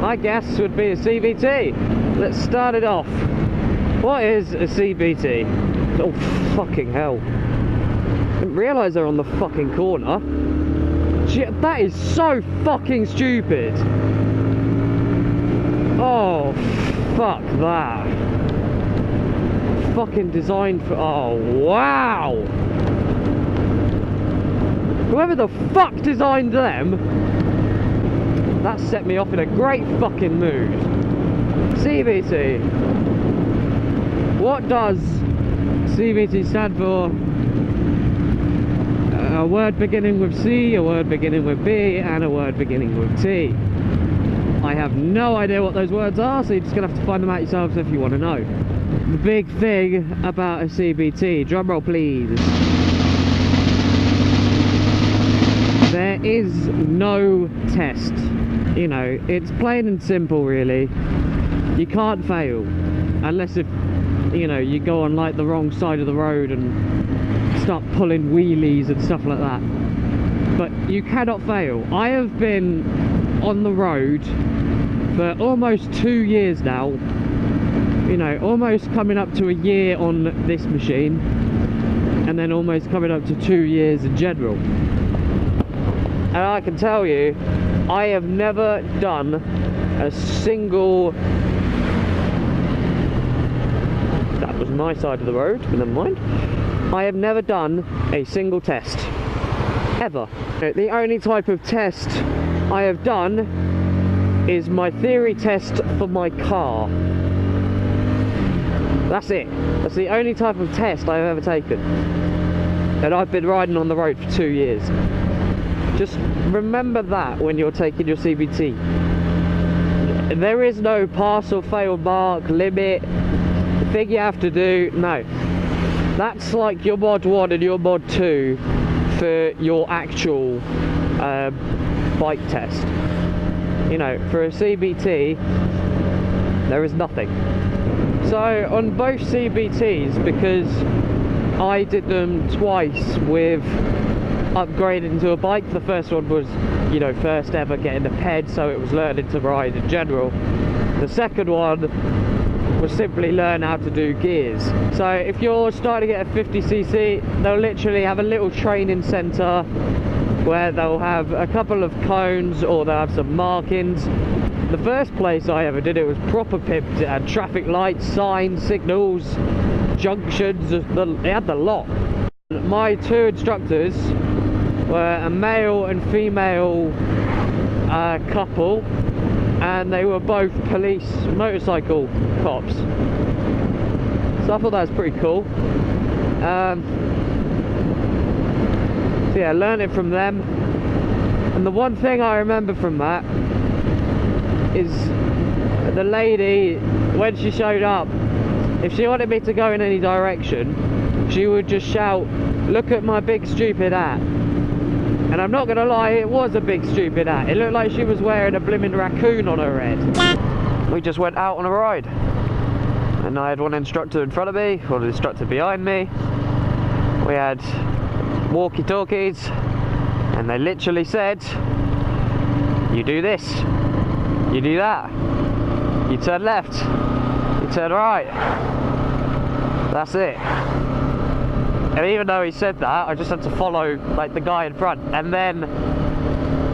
my guess would be a CBT. Let's start it off. What is a CBT? Oh, fucking hell. Didn't realise they're on the fucking corner. Shit, that is so fucking stupid. Oh, fuck that. Fucking designed for... Oh, wow. Whoever the fuck designed them, that set me off in a great fucking mood. CBT. What does CBT stand for? A word beginning with C, a word beginning with B, and a word beginning with T. I have no idea what those words are, so you're just going to have to find them out yourselves if you want to know. The big thing about a CBT, drum roll please. There is no test. You know, it's plain and simple really. You can't fail. Unless if, you know, you go on like the wrong side of the road and start pulling wheelies and stuff like that. But you cannot fail. I have been on the road for almost 2 years now. You know, almost coming up to a year on this machine, and then almost coming up to 2 years in general. And I can tell you, I have never done a single... That was my side of the road, but never mind. I have never done a single test. Ever. The only type of test I have done is my theory test for my car. That's it. That's the only type of test I've ever taken. And I've been riding on the road for 2 years. Just remember that when you're taking your CBT. There is no pass or fail mark, limit, thing you have to do. No. That's like your mod 1 and your mod 2 for your actual bike test. You know, for a CBT, there is nothing. So on both CBTs, because I did them twice with upgrading to a bike. The first one was, you know, first ever getting a ped, so it was learning to ride in general. The second one was simply learn how to do gears. So if you're starting to get a 50cc, they'll literally have a little training centre where they'll have a couple of cones or they'll have some markings. The first place I ever did it was proper pimped. It had traffic lights, signs, signals, junctions, it had the lot. My 2 instructors were a male and female couple, and they were both police motorcycle cops. So I thought that was pretty cool. So yeah, learned it from them. And the one thing I remember from that is the lady, when she showed up, if she wanted me to go in any direction, she would just shout, "Look at my big stupid hat." And I'm not gonna lie, it was a big stupid hat. It looked like she was wearing a blimmin' raccoon on her head. We just went out on a ride, and I had one instructor in front of me, one instructor behind me. We had walkie-talkies, and they literally said, "You do this, you do that, you turn left, you turn right." That's it. And even though he said that, I just had to follow like the guy in front. And then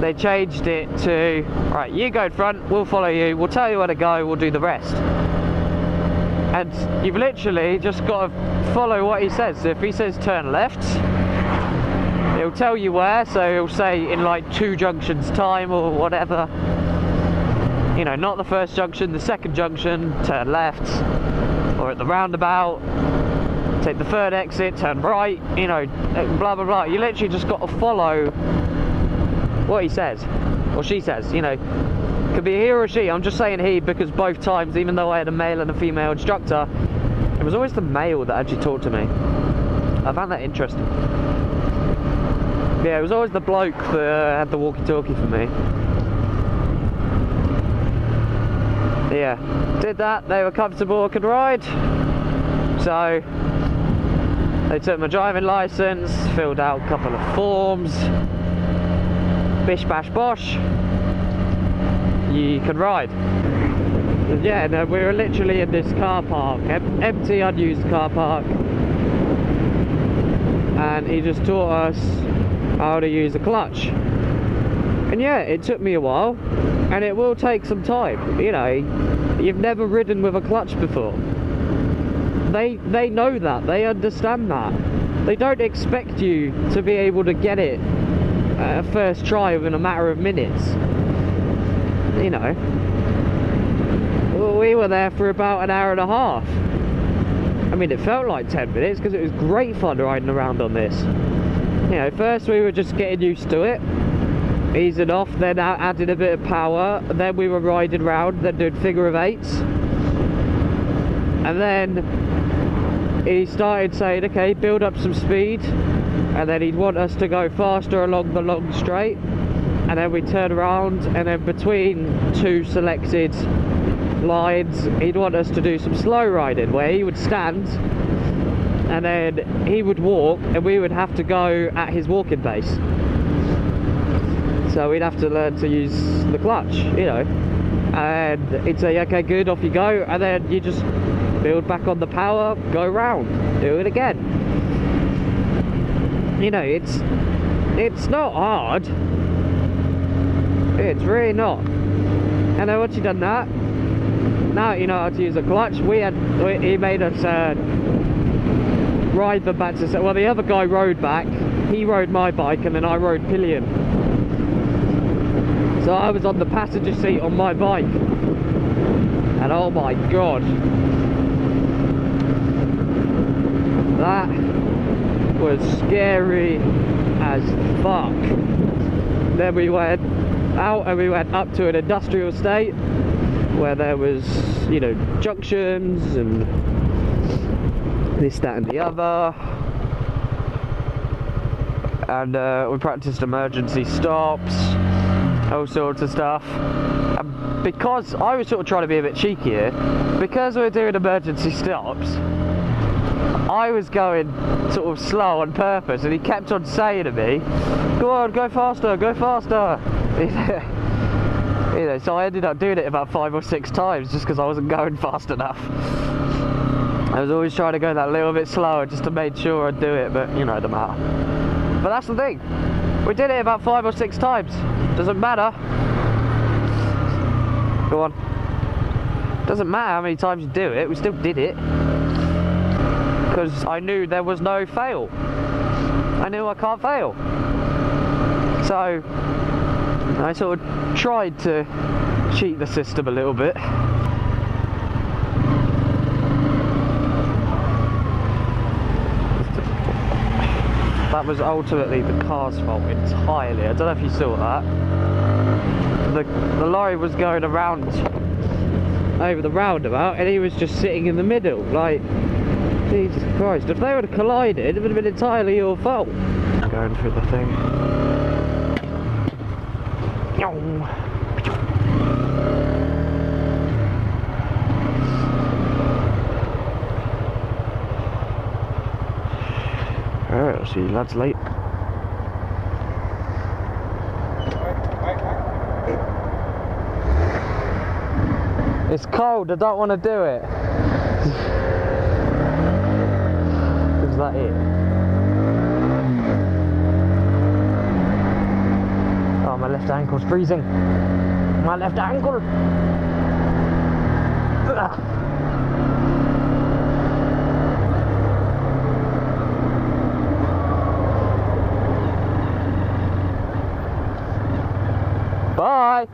they changed it to, right, you go in front, we'll follow you, we'll tell you where to go, we'll do the rest. And you've literally just got to follow what he says. So if he says turn left, he'll tell you where, so he'll say in like 2 junctions time or whatever. You know, not the first junction, the second junction, turn left. Or at the roundabout, take the 3rd exit, turn right, you know, blah blah blah. You literally just got to follow what he says, or she says, you know. Could be a he or a she, I'm just saying he because both times, even though I had a male and a female instructor, it was always the male that actually talked to me. I found that interesting. Yeah, it was always the bloke that had the walkie-talkie for me. Yeah, did that, they were comfortable, I could ride. So they took my driving license, filled out a couple of forms, bish bash bosh. you can ride. And yeah, no, we were literally in this car park, empty, unused car park, and he just taught us how to use a clutch. And yeah, it took me a while, and it will take some time. You know, you've never ridden with a clutch before. They know that, they understand that. They don't expect you to be able to get it first try within a matter of minutes. You know, we were there for about an hour and a half. I mean, it felt like 10 minutes because it was great fun riding around on this. You know, first we were just getting used to it, easing off, then adding a bit of power, then we were riding around, then doing figure of eights, and then he started saying, okay, build up some speed, and then he'd want us to go faster along the long straight, and then we'd turn around, and then between two selected lines he'd want us to do some slow riding where he would stand and then he would walk and we would have to go at his walking pace. So we'd have to learn to use the clutch, you know, and he'd say, okay, good, off you go, and then you just build back on the power, go round, do it again. You know, it's not hard. It's really not. And then once you've done that, now you know how to use a clutch. He made us ride them back to, well, the other guy rode back, he rode my bike, and then I rode pillion. So I was on the passenger seat on my bike, and oh my god, that was scary as fuck. Then we went out and we went up to an industrial estate where there was, you know, junctions and this, that and the other, and we practiced emergency stops, all sorts of stuff. And because I was sort of trying to be a bit cheeky here, because we were doing emergency stops, I was going sort of slow on purpose, and he kept on saying to me, go on, go faster, go faster. You know, so I ended up doing it about 5 or 6 times just because I wasn't going fast enough. I was always trying to go that little bit slower just to make sure I'd do it, but you know, it doesn't matter. But that's the thing, we did it about 5 or 6 times, doesn't matter. Go on. Doesn't matter how many times you do it, we still did it. Because I knew there was no fail. I knew I can't fail. So I sort of tried to cheat the system a little bit. That was ultimately the car's fault entirely. I don't know if you saw that. The lorry was going around over the roundabout and he was just sitting in the middle, like, Jesus Christ, if they would have collided, it would have been entirely your fault. Going through the thing. Alright, I'll see you lads late. It's cold, I don't want to do it. Is that it? Oh, my left ankle's freezing. My left ankle! Ugh. Bye!